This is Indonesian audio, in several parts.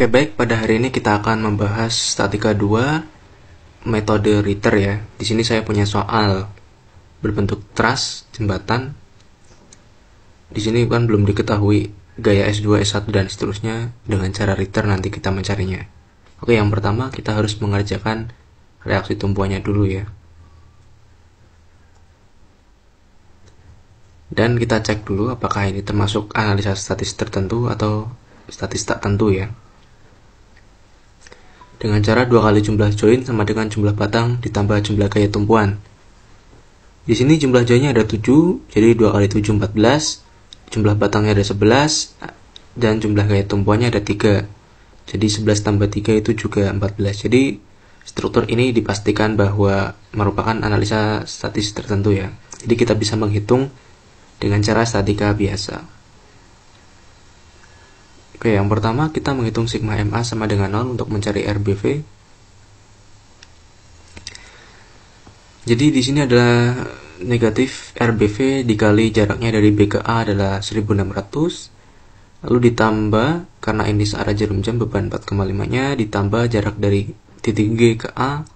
Oke, baik, pada hari ini kita akan membahas statika 2 metode Ritter ya. Di sini saya punya soal berbentuk truss jembatan. Di sini kan belum diketahui gaya S2, S1 dan seterusnya. Dengan cara Ritter nanti kita mencarinya. Oke, yang pertama kita harus mengerjakan reaksi tumpuannya dulu ya. Dan kita cek dulu apakah ini termasuk analisa statis tertentu atau statis tak tentu ya. Dengan cara 2 kali jumlah join sama dengan jumlah batang ditambah jumlah gaya tumpuan. Di sini jumlah joinnya ada 7, jadi 2 kali 7 14. Jumlah batangnya ada 11 dan jumlah gaya tumpuannya ada 3. Jadi 11 tambah 3 itu juga 14. Jadi struktur ini dipastikan bahwa merupakan analisa statis tertentu ya. Jadi kita bisa menghitung dengan cara statika biasa. Oke, yang pertama kita menghitung sigma MA sama dengan 0 untuk mencari RBV. Jadi di sini adalah negatif RBV dikali jaraknya dari B ke A adalah 1600. Lalu ditambah, karena ini searah jarum jam beban 4,5-nya, ditambah jarak dari titik G ke A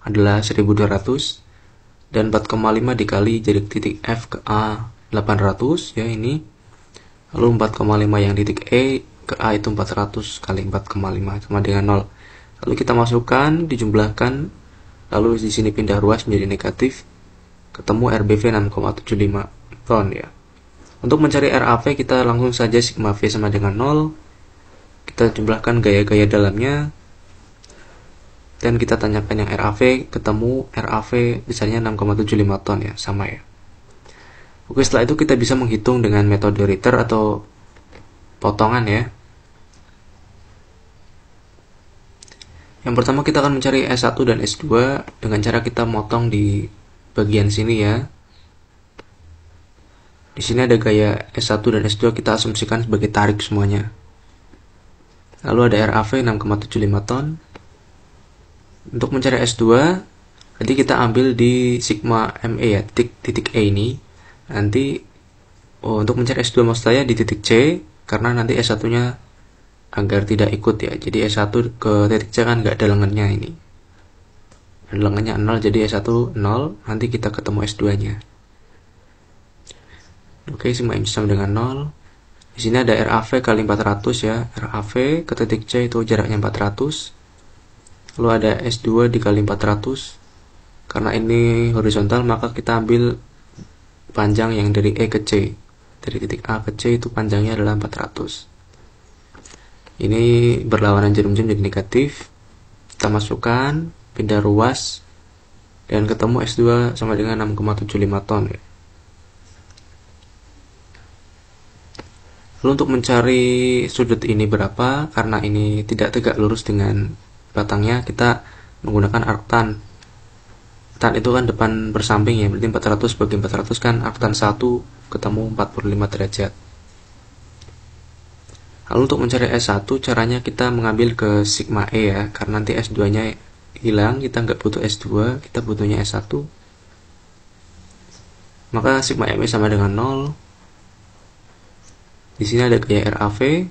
adalah 1200. Dan 4,5 dikali jarak titik F ke A 800 ya ini. Lalu 4,5 yang titik E ke A itu 400 kali 4,5 sama dengan 0. Lalu kita masukkan, dijumlahkan, lalu di sini pindah ruas menjadi negatif, ketemu RBV 6,75 ton ya. Untuk mencari RAV kita langsung saja sigma V sama dengan 0. Kita jumlahkan gaya-gaya dalamnya dan kita tanyakan yang RAV, ketemu RAV besarnya 6,75 ton ya, sama ya. Oke, setelah itu kita bisa menghitung dengan metode Ritter atau potongan ya. Yang pertama kita akan mencari S1 dan S2 dengan cara kita motong di bagian sini ya. Di sini ada gaya S1 dan S2 kita asumsikan sebagai tarik semuanya. Lalu ada RAV 6,75 ton. Untuk mencari S2 nanti kita ambil di sigma ME ya, titik E ini. Nanti untuk mencari S2 maksud saya di titik C, karena nanti S1-nya agar tidak ikut ya. Jadi S1 ke titik C kan nggak ada lengannya ini. Dan lengannya 0, jadi S1 0, nanti kita ketemu S2-nya. Oke, sigma M sama dengan 0. Di sini ada RAV kali 400 ya. RAV ke titik C itu jaraknya 400. Lalu ada S2 dikali 400. Karena ini horizontal, maka kita ambil panjang yang dari E ke C. Dari titik A ke C itu panjangnya adalah 400. Ini berlawanan jarum jam jadi negatif. Kita masukkan, pindah ruas, dan ketemu S2 sama dengan 6,75 ton ya. Lalu untuk mencari sudut ini berapa, karena ini tidak tegak lurus dengan batangnya, kita menggunakan arctan. Tan itu kan depan bersamping ya, berarti 400 bagi 400 kan arctan 1 ketemu 45 derajat. Lalu untuk mencari S1 caranya kita mengambil ke sigma E ya, karena nanti S2 nya hilang, kita nggak butuh S2, kita butuhnya S1. Maka sigma ME sama dengan 0. Di sini ada gaya RAV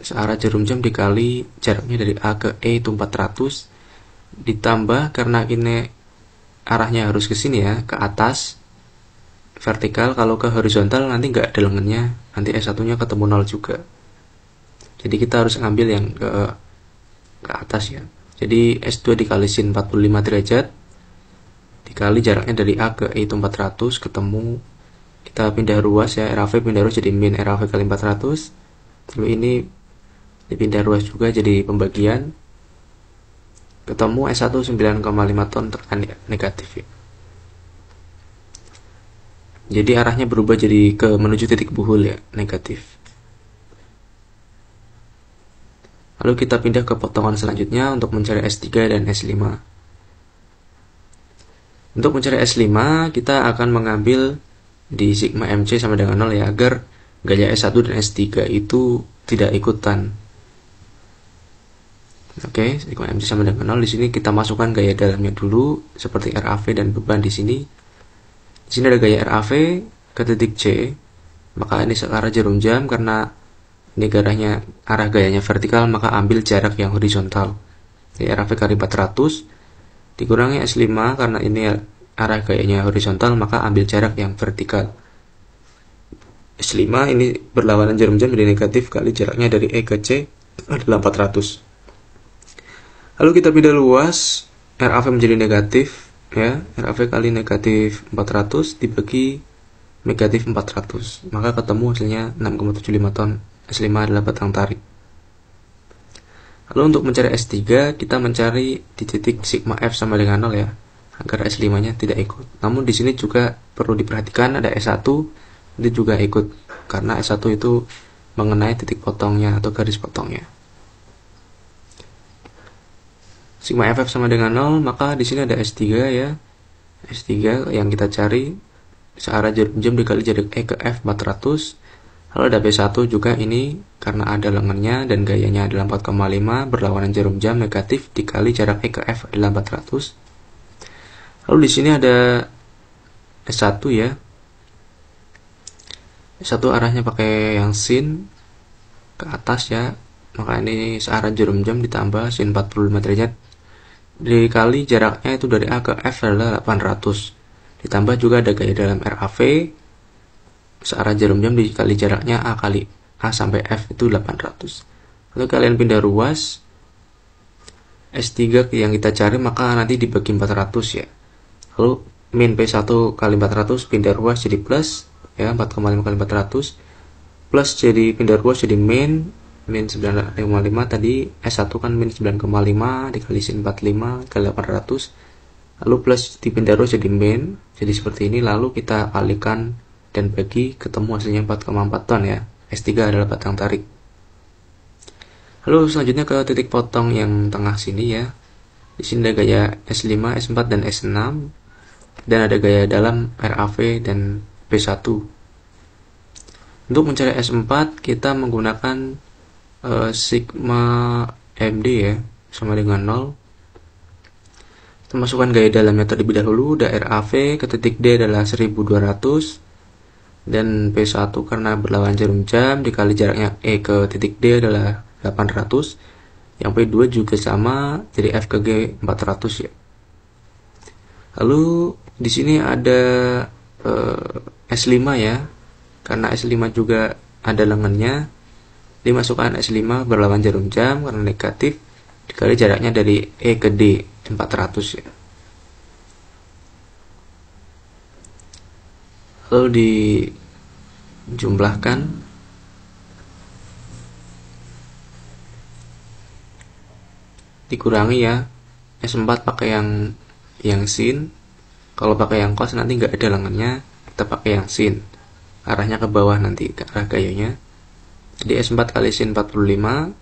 searah jarum jam dikali jaraknya dari A ke E itu 400, ditambah karena ini arahnya harus ke sini ya, ke atas vertikal. Kalau ke horizontal nanti nggak ada lengannya, nanti S1 nya ketemu 0 juga. Jadi kita harus ngambil yang ke atas ya. Jadi S2 dikali sin 45 derajat dikali jaraknya dari A ke E itu 400, ketemu, kita pindah ruas ya, RAV pindah ruas jadi min RAV kali 400. Lalu ini dipindah ruas juga jadi pembagian, ketemu S1 9,5 ton tekan negatif ya. Jadi arahnya berubah jadi ke menuju titik buhul ya, negatif. Lalu kita pindah ke potongan selanjutnya untuk mencari S3 dan S5. Untuk mencari S5 kita akan mengambil di sigma MC sama dengan 0 ya, agar gaya S1 dan S3 itu tidak ikutan. Oke, sigma MC sama dengan 0. Di sini kita masukkan gaya dalamnya dulu seperti RAV dan beban di sini. Di sini ada gaya RAV ke titik C, maka ini searah jarum jam karena ini arah gayanya vertikal, maka ambil jarak yang horizontal. Jadi RAV kali 400 dikurangi S5, karena ini arah gayanya horizontal, maka ambil jarak yang vertikal. S5 ini berlawanan jarum jam, jadi negatif, kali jaraknya dari E ke C adalah 400. Lalu kita pindah luas, RAV menjadi negatif, ya, RAV kali negatif 400 dibagi negatif 400, maka ketemu hasilnya 6,75 ton. S5 adalah batang tarik. Lalu untuk mencari S3, kita mencari di titik sigma F sama dengan 0 ya, agar S5 nya tidak ikut. Namun di sini juga perlu diperhatikan ada S1 itu juga ikut, karena S1 itu mengenai titik potongnya atau garis potongnya. Sigma FF sama dengan 0, maka di sini ada S3 ya. S3 yang kita cari searah jarum jam dikali jarak E ke F 400. Lalu ada B1 juga, ini karena ada lengannya dan gayanya adalah 4,5, berlawanan jarum jam, negatif, dikali jarak E ke F adalah 400. Lalu di sini ada S1 ya. S1 arahnya pakai yang sin ke atas ya, maka ini searah jarum jam ditambah sin 45 derajat dikali jaraknya itu dari A ke F adalah 800, ditambah juga ada gaya dalam RAV searah jarum jam dikali jaraknya A kali A sampai F itu 800. Lalu kalian pindah ruas, S3 yang kita cari maka nanti dibagi 400 ya. Lalu min P1 kali 400 pindah ruas jadi plus ya, 4,5 kali 400 plus jadi pindah ruas jadi min 9,5 tadi. S1 kan min 9,5 dikali sin 45 kali 800, lalu plus dipindah ruas jadi min, jadi seperti ini. Lalu kita kalikan dan bagi, ketemu hasilnya 4,4 ton ya. S3 adalah batang tarik. Lalu selanjutnya ke titik potong yang tengah sini ya. Di sini ada gaya S5, S4 dan S6, dan ada gaya dalam RAV dan P1. Untuk mencari S4 kita menggunakan sigma MD ya, sama dengan 0. Kita masukkan gaya dalamnya terlebih dahulu. RAV ke titik D adalah 1200, dan P1 karena berlawanan jarum jam dikali jaraknya E ke titik D adalah 800. Yang P2 juga sama, jadi F ke G 400 ya. Lalu di sini ada S5 ya, karena S5 juga ada lengannya, dimasukkan S5 berlawan jarum jam karena negatif, dikali jaraknya dari E ke D 400 ya. Lalu dijumlahkan, dikurangi ya. S4 pakai yang sin, kalau pakai yang cos nanti nggak ada lengannya, kita pakai yang sin, arahnya ke bawah nanti ke arah gayanya. Jadi S4 kali sin 45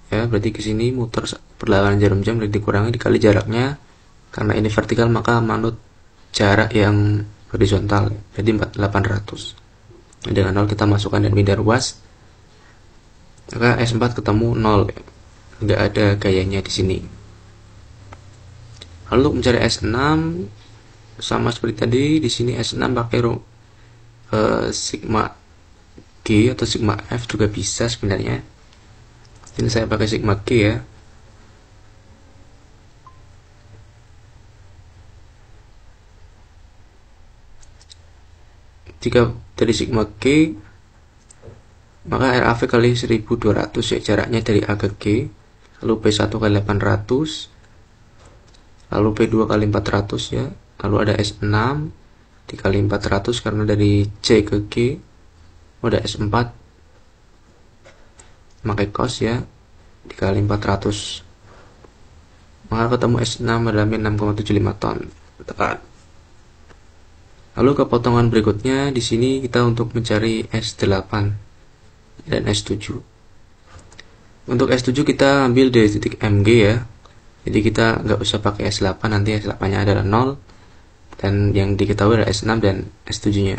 ya, berarti ke sini muter berlawanan jarum jam, dikurangi dikali jaraknya, karena ini vertikal maka manut jarak yang horizontal, jadi 800. Dengan 0 kita masukkan dan pindah ruas, maka S4 ketemu 0 ya, nggak ada gayanya di sini. Lalu untuk mencari S6 sama seperti tadi, di sini S6 pakai sigma G atau sigma F juga bisa sebenarnya. Ini saya pakai sigma G ya. Jika dari sigma G, maka RAV kali 1200 ya, jaraknya dari A ke G. Lalu P1 kali 800, lalu P2 kali 400 ya. Lalu ada S6 dikali 400 karena dari C ke G. Ada S4 pakai cos ya, dikali 400, maka ketemu S6 adalah min 6,75 ton. Tekan. Lalu ke potongan berikutnya, di sini kita untuk mencari S8 dan S7. Untuk S7 kita ambil dari titik MG ya, jadi kita nggak usah pakai S8, nanti S8 nya adalah 0, dan yang diketahui adalah S6 dan S7 nya.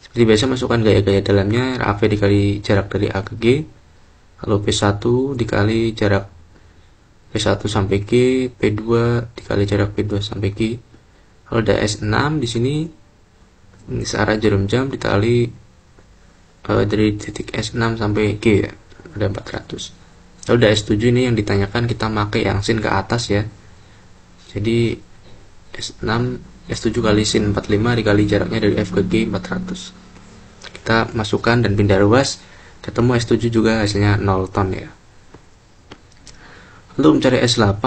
Seperti biasa masukkan gaya-gaya dalamnya, RAV dikali jarak dari A ke G, lalu P1 dikali jarak P1 sampai G, P2 dikali jarak P2 sampai G. Lalu ada S6 di sini, ini searah jarum jam dikali dari titik S6 sampai G ya, ada 400. Lalu udah S7 ini yang ditanyakan, kita pakai yang sin ke atas ya. Jadi S6 S7 kali sin 45 dikali jaraknya dari F ke G 400. Kita masukkan dan pindah ruas, ketemu S7 juga hasilnya 0 ton ya. Lalu mencari S8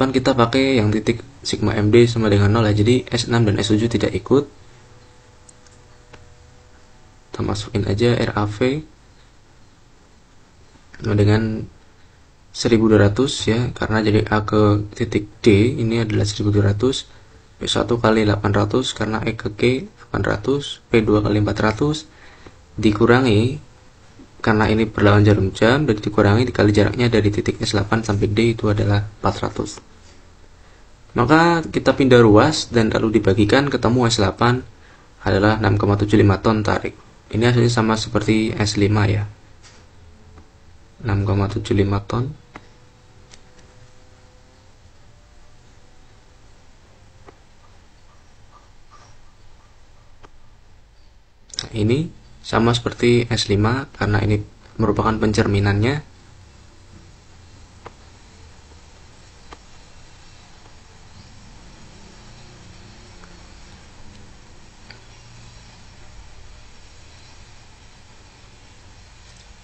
kita pakai yang titik sigma MD sama dengan 0 ya. Jadi S6 dan S7 tidak ikut. Kita masukin aja RAV sama dengan 1200 ya, karena jadi A ke titik D ini adalah 1200, P1 kali 800 karena E ke G 800, P2 kali 400 dikurangi, karena ini berlawan jarum jam, dan dikurangi dikali jaraknya dari titik S8 sampai D itu adalah 400. Maka kita pindah ruas dan lalu dibagikan, ketemu S8 adalah 6,75 ton tarik. Ini hasilnya sama seperti S5 ya, 6,75 ton. Nah, ini sama seperti S5 karena ini merupakan pencerminannya.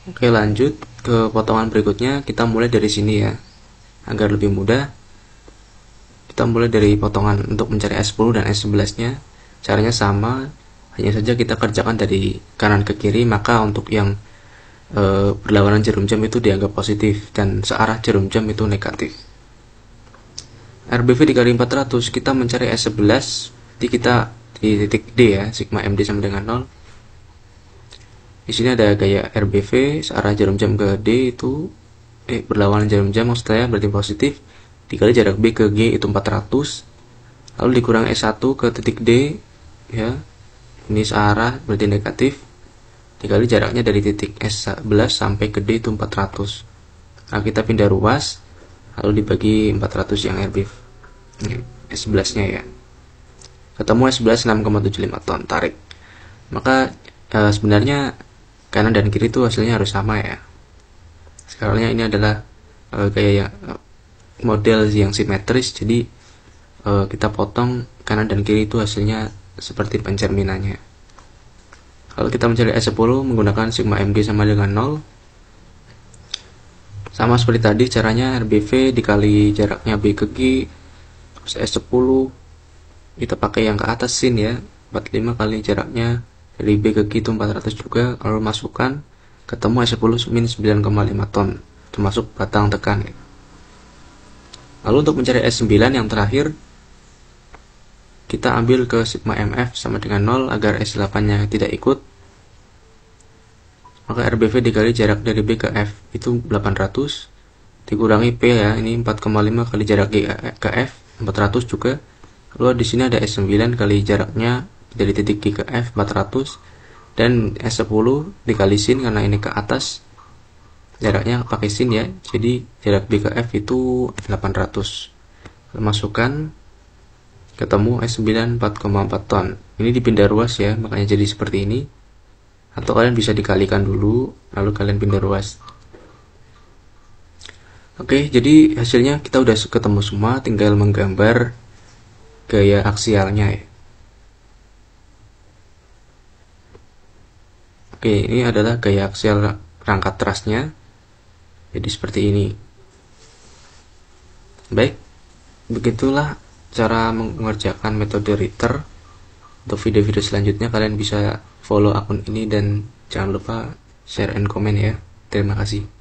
Oke, lanjut ke potongan berikutnya. Kita mulai dari sini ya, agar lebih mudah. Kita mulai dari potongan untuk mencari S10 dan S11 nya. Caranya sama, hanya saja kita kerjakan dari kanan ke kiri. Maka untuk yang berlawanan jarum jam itu dianggap positif, dan searah jarum jam itu negatif. RBV dikali 400, kita mencari S11. Jadi kita di titik D ya, sigma MD sama dengan 0. Di sini ada gaya RBV searah jarum jam ke D itu berlawanan jarum jam, maksud saya berarti positif, dikali jarak B ke G itu 400, lalu dikurang S1 ke titik D ya, ini searah berarti negatif, dikali jaraknya dari titik S11 sampai ke D itu 400. Nah, kita pindah ruas lalu dibagi 400 yang RBV S11 nya ya, ketemu S11 6,75 ton tarik. Maka sebenarnya kanan dan kiri itu hasilnya harus sama ya. Skalanya ini adalah gaya model yang simetris, jadi kita potong kanan dan kiri itu hasilnya seperti pencerminannya. Kalau kita mencari S10 menggunakan sigma MG sama dengan 0, sama seperti tadi caranya, RBV dikali jaraknya B ke G terus S10, kita pakai yang ke atas sin ya, 45 kali jaraknya dari B ke G itu 400 juga, lalu masukkan, ketemu S10 min 9,5 ton, termasuk batang tekan ya. Lalu untuk mencari S9 yang terakhir, kita ambil ke sigma MF sama dengan 0 agar S8 nya tidak ikut. Maka RBV dikali jarak dari B ke F itu 800, dikurangi P ya, ini 4,5 kali jarak G ke F 400 juga. Lalu di sini ada S9 kali jaraknya dari titik G ke F 400, dan S10 dikali sin karena ini ke atas, jaraknya pakai sin ya, jadi jarak B ke F itu 800. Masukkan, ketemu S9 4,4 ton. Ini dipindah ruas ya, makanya jadi seperti ini. Atau kalian bisa dikalikan dulu lalu kalian pindah ruas. Oke, jadi hasilnya kita udah ketemu semua, tinggal menggambar gaya aksialnya ya. Oke, ini adalah gaya aksial rangka trasnya. Jadi seperti ini. Baik, begitulah cara mengerjakan metode Ritter. Untuk video-video selanjutnya kalian bisa follow akun ini dan jangan lupa share and comment ya. Terima kasih.